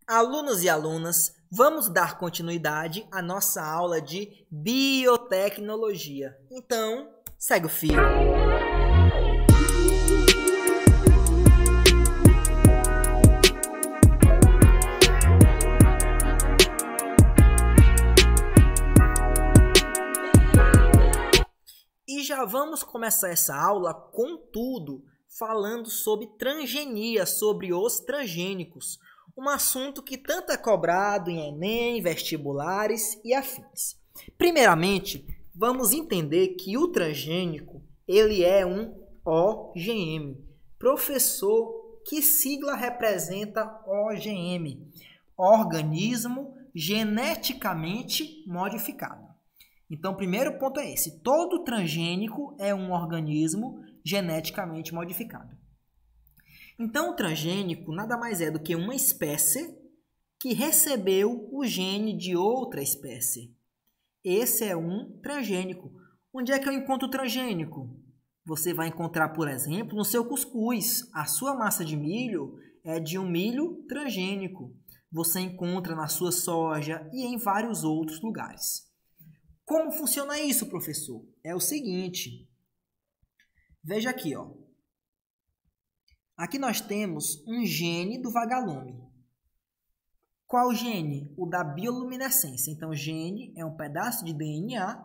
Alunos e alunas, vamos dar continuidade à nossa aula de biotecnologia. Então, segue o fio. E já vamos começar essa aula com tudo, falando sobre transgenia, sobre os transgênicos. Um assunto que tanto é cobrado em Enem, vestibulares e afins. Primeiramente, vamos entender que o transgênico, ele é um OGM. Professor, que sigla representa OGM? Organismo geneticamente modificado. Então, o primeiro ponto é esse. Todo transgênico é um organismo geneticamente modificado. Então, o transgênico nada mais é do que uma espécie que recebeu o gene de outra espécie. Esse é um transgênico. Onde é que eu encontro o transgênico? Você vai encontrar, por exemplo, no seu cuscuz. A sua massa de milho é de um milho transgênico. Você encontra na sua soja e em vários outros lugares. Como funciona isso, professor? É o seguinte. Veja aqui, ó. Aqui nós temos um gene do vagalume. Qual gene? O da bioluminescência. Então, gene é um pedaço de DNA,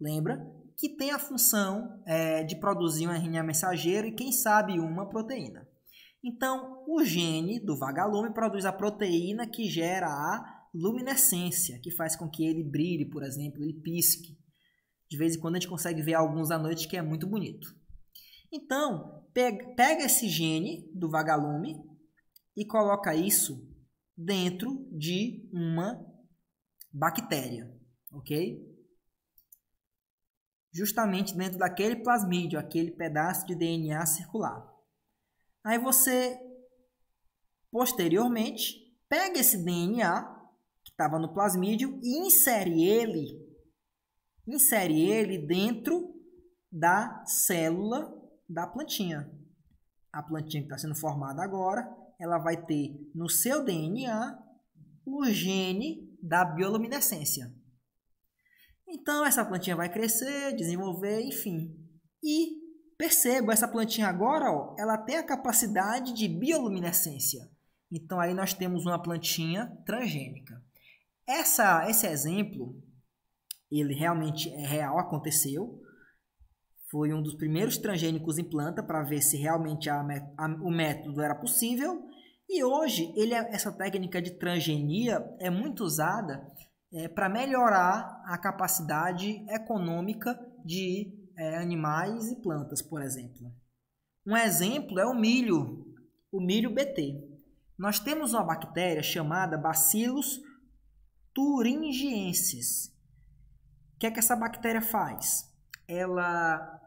lembra? Que tem a função de produzir um RNA mensageiro e, quem sabe, uma proteína. Então, o gene do vagalume produz a proteína que gera a luminescência, que faz com que ele brilhe, por exemplo, ele pisque. De vez em quando a gente consegue ver alguns à noite que é muito bonito. Então, pega esse gene do vagalume e coloca isso dentro de uma bactéria, ok? Justamente dentro daquele plasmídio, aquele pedaço de DNA circular. Aí você, posteriormente, pega esse DNA que estava no plasmídio e insere ele dentro da célula da plantinha. A plantinha que está sendo formada agora, ela vai ter no seu DNA o gene da bioluminescência. Então, essa plantinha vai crescer, desenvolver, enfim. E perceba, essa plantinha agora, ó, ela tem a capacidade de bioluminescência. Então, aí nós temos uma plantinha transgênica. Esse exemplo, ele realmente é real, aconteceu. Foi um dos primeiros transgênicos em planta para ver se realmente o método era possível. E hoje, essa técnica de transgenia é muito usada para melhorar a capacidade econômica de animais e plantas, por exemplo. Um exemplo é o milho BT. Nós temos uma bactéria chamada Bacillus thuringiensis. O que é que essa bactéria faz? Ela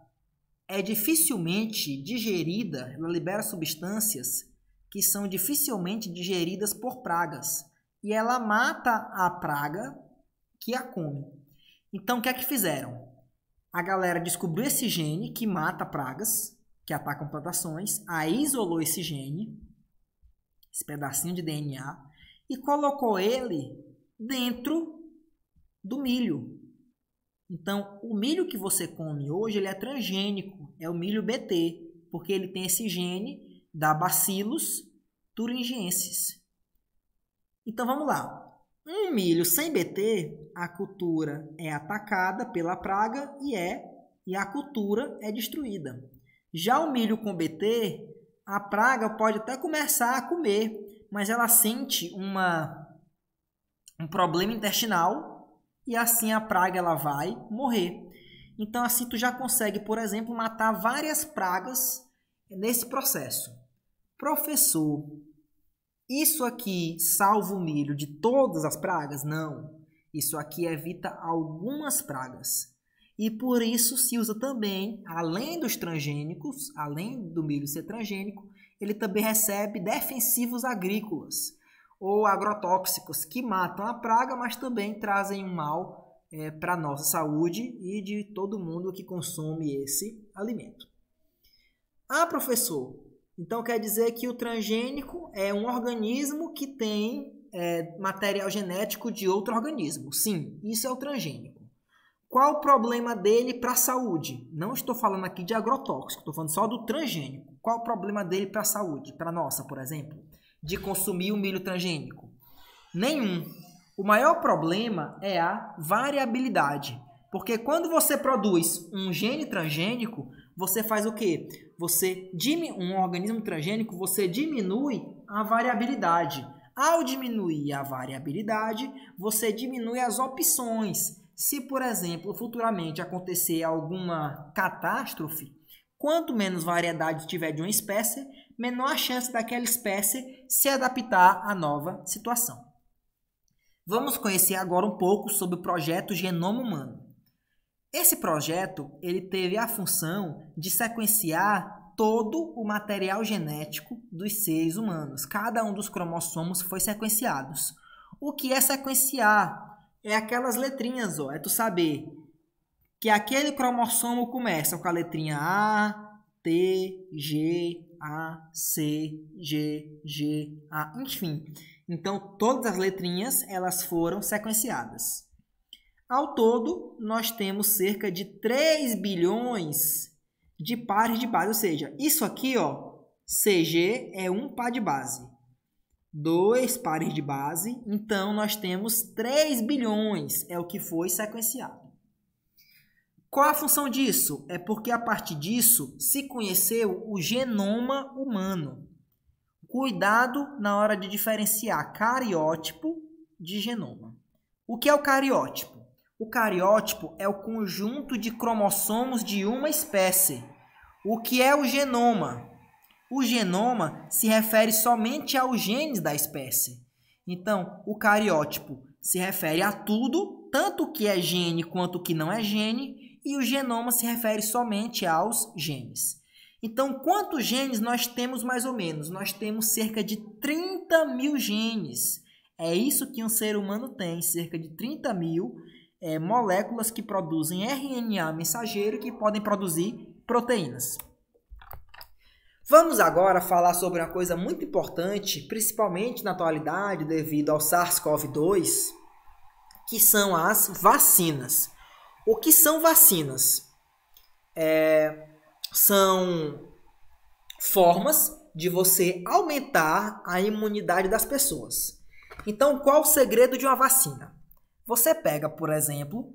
é dificilmente digerida, ela libera substâncias que são dificilmente digeridas por pragas. E ela mata a praga que a come. Então, o que é que fizeram? A galera descobriu esse gene que mata pragas, que atacam plantações, aí isolou esse gene, esse pedacinho de DNA, e colocou ele dentro do milho. Então, o milho que você come hoje, ele é transgênico, é o milho BT, porque ele tem esse gene da Bacillus thuringiensis. Então, vamos lá. Um milho sem BT, a cultura é atacada pela praga e a cultura é destruída. Já o milho com BT, a praga pode até começar a comer, mas ela sente um problema intestinal e assim a praga ela vai morrer. Então assim tu já consegue, por exemplo, matar várias pragas nesse processo. Professor, isso aqui salva o milho de todas as pragas? Não. Isso aqui evita algumas pragas. E por isso se usa também, além dos transgênicos, além do milho ser transgênico, ele também recebe defensivos agrícolas ou agrotóxicos que matam a praga, mas também trazem um mal para a nossa saúde e de todo mundo que consome esse alimento. Ah, professor, então quer dizer que o transgênico é um organismo que tem material genético de outro organismo. Sim, isso é o transgênico. Qual o problema dele para a saúde? Não estou falando aqui de agrotóxico, estou falando só do transgênico. Qual o problema dele para a saúde? Para a nossa, por exemplo, de consumir o milho transgênico? Nenhum. O maior problema é a variabilidade. Porque quando você produz um gene transgênico, você faz o quê? Um organismo transgênico, você diminui a variabilidade. Ao diminuir a variabilidade, você diminui as opções. Se, por exemplo, futuramente acontecer alguma catástrofe, quanto menos variedade tiver de uma espécie, menor a chance daquela espécie se adaptar à nova situação. Vamos conhecer agora um pouco sobre o projeto Genoma Humano. Esse projeto ele teve a função de sequenciar todo o material genético dos seres humanos. Cada um dos cromossomos foi sequenciado. O que é sequenciar? É aquelas letrinhas, é tu saber que aquele cromossomo começa com a letrinha A, T, G, A, C, G, G, A, enfim. Então, todas as letrinhas elas foram sequenciadas. Ao todo, nós temos cerca de 3 bilhões de pares de base. Ou seja, isso aqui, CG é um par de base. 2 pares de base. Então, nós temos 3 bilhões. É o que foi sequenciado. Qual a função disso? É porque, a partir disso, se conheceu o genoma humano. Cuidado na hora de diferenciar cariótipo de genoma. O que é o cariótipo? O cariótipo é o conjunto de cromossomos de uma espécie. O que é o genoma? O genoma se refere somente aos genes da espécie. Então, o cariótipo se refere a tudo, tanto o que é gene quanto o que não é gene, e o genoma se refere somente aos genes. Então, quantos genes nós temos mais ou menos? Nós temos cerca de 30 mil genes. É isso que um ser humano tem, cerca de 30 mil moléculas que produzem RNA mensageiro que podem produzir proteínas. Vamos agora falar sobre uma coisa muito importante, principalmente na atualidade devido ao SARS-CoV-2, que são as vacinas. O que são vacinas? São formas de você aumentar a imunidade das pessoas. Então, qual o segredo de uma vacina? Você pega, por exemplo,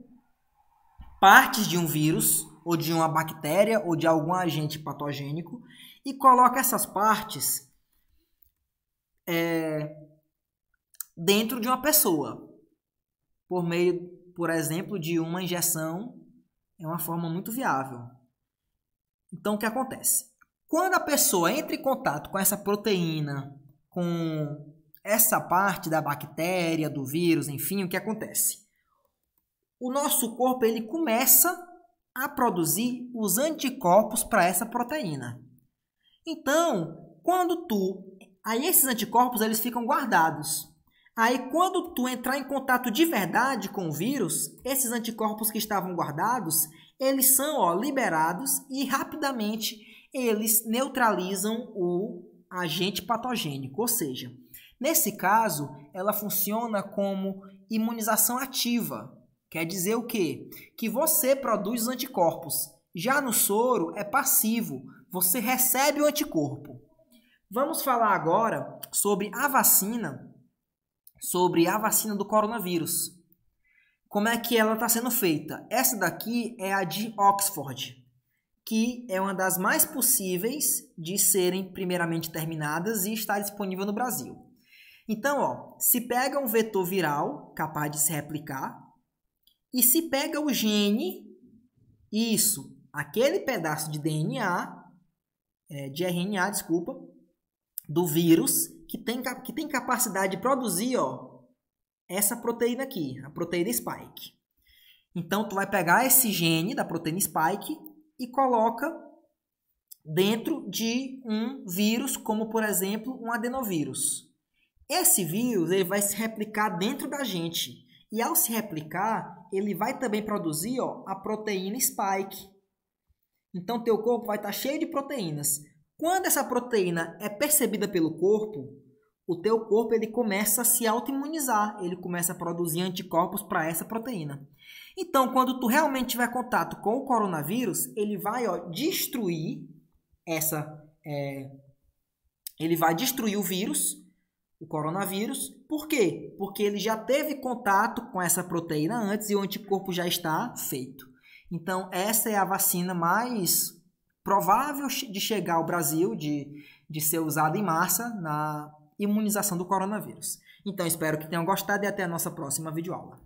partes de um vírus, ou de uma bactéria, ou de algum agente patogênico, e coloca essas partes dentro de uma pessoa, por meio, por exemplo, de uma injeção. É uma forma muito viável. Então, o que acontece? Quando a pessoa entra em contato com essa proteína, com essa parte da bactéria, do vírus, enfim, o que acontece? O nosso corpo ele começa a produzir os anticorpos para essa proteína. Então, aí esses anticorpos eles ficam guardados. Aí quando tu entrar em contato de verdade com o vírus, esses anticorpos que estavam guardados, eles são liberados e rapidamente eles neutralizam o agente patogênico, ou seja, nesse caso, ela funciona como imunização ativa. Quer dizer o quê? Que você produz os anticorpos. Já no soro é passivo. Você recebe o anticorpo. Vamos falar agora sobre a vacina do coronavírus. Como é que ela está sendo feita? Essa daqui é a de Oxford, que é uma das mais possíveis de serem primeiramente terminadas e está disponível no Brasil. Então, se pega um vetor viral capaz de se replicar e se pega o gene, aquele pedaço de DNA, de RNA, do vírus, que tem capacidade de produzir essa proteína aqui, a proteína spike. Então, tu vai pegar esse gene da proteína spike e coloca dentro de um vírus, como por exemplo um adenovírus. Esse vírus ele vai se replicar dentro da gente. E ao se replicar, ele vai também produzir a proteína spike. Então, teu corpo vai estar cheio de proteínas. Quando essa proteína é percebida pelo corpo, o teu corpo ele começa a se auto-imunizar, ele começa a produzir anticorpos para essa proteína. Então, quando tu realmente tiver contato com o coronavírus, ele vai destruir ele vai destruir o vírus, o coronavírus. Por quê? Porque ele já teve contato com essa proteína antes e o anticorpo já está feito. Então, essa é a vacina mais provável de chegar ao Brasil, de ser usada em massa na imunização do coronavírus. Então, espero que tenham gostado e até a nossa próxima videoaula.